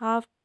½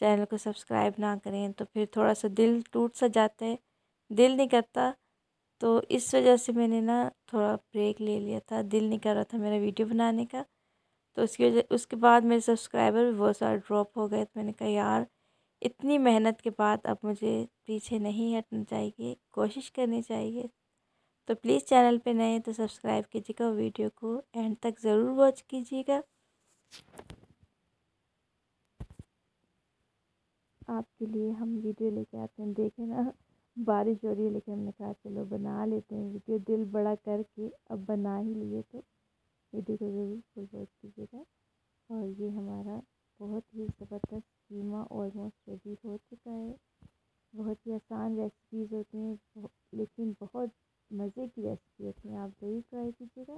channel को subscribe ना करें तो फिर थोड़ा सा दिल टूट सा जाता है, दिल नहीं करता। तो इस वजह से मैंने ना थोड़ा ब्रेक ले लिया था, दिल नहीं कर रहा था मेरा वीडियो बनाने का। तो उसके बाद मेरे सब्सक्राइबर भी बहुत सारे ड्रॉप हो गए। तो मैंने कहा यार, इतनी मेहनत के बाद अब मुझे पीछे नहीं हटना चाहिए, कोशिश करनी चाहिए। तो प्लीज़ चैनल पे नए हैं तो सब्सक्राइब कीजिएगा, वीडियो को एंड तक ज़रूर वॉच कीजिएगा। आपके लिए हम वीडियो लेके आते हैं। देखें ना, बारिश हो रही है लेकिन हमने कहा चलो बना लेते हैं वीडियो, दिल बड़ा करके अब बना ही लिए। तो वीडियो को ज़रूर फुल वॉच कीजिएगा। और ये हमारा बहुत ही ज़बरदस्त कीमा ऑलमोस्ट रेडी हो चुका है। बहुत ही आसान रेसिपीज़ होती हैं लेकिन बहुत मज़े की रेसिपी होती हैं, आप ज़रूर ट्राई कीजिएगा।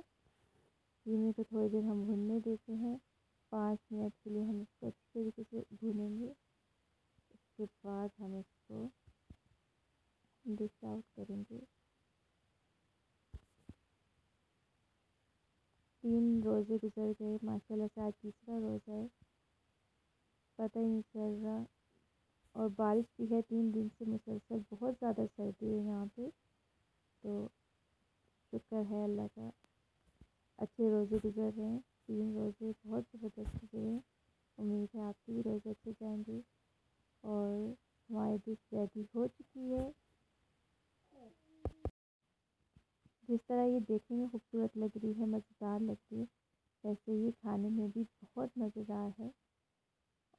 कीमे को थोड़ी देर हम भुनने देते हैं, 5 मिनट के लिए हम इसको अच्छी तरीके से भूनेंगे। उसके बाद हम इसको डिश आउट करेंगे। 3 रोज़े गुजर गए माशाल्लाह से, आज तीसरा रोज़ा है, पता ही नहीं चल रहा। और बारिश भी है 3 दिन से मुसलसल, बहुत ज़्यादा सर्दी है यहाँ पे। तो शुक्र है अल्लाह का, अच्छे रोज़े गुजर रहे हैं। 3 रोज़े बहुत ज़बरदस्त गुजरे हैं। उम्मीद है आपके भी रोज़े अच्छे जाएंगे। और हमारी डिश रेडी हो चुकी है। जिस तरह ये देखने में खूबसूरत लग रही है, मज़ेदार लग रही है, वैसे ये खाने में भी बहुत मज़ेदार है।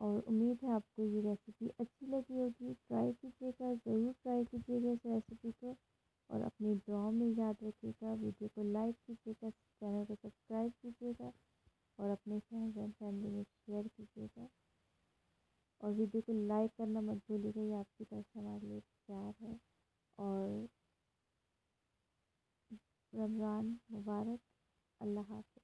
और उम्मीद है आपको ये रेसिपी अच्छी लगी होगी। ट्राई कीजिएगा, ज़रूर ट्राई कीजिएगा इस रेसिपी को। और अपनी दुआओं में याद रखिएगा। वीडियो को लाइक कीजिएगा, चैनल को सब्सक्राइब कीजिएगा और अपने फ्रेंड्स एंड फैमिली में शेयर कीजिएगा। और वीडियो को लाइक करना मत भूलिएगा, ये आपकी तरफ से हमारे लिए प्यार है। और रमज़ान मुबारक। अल्लाह हाफ़िज़।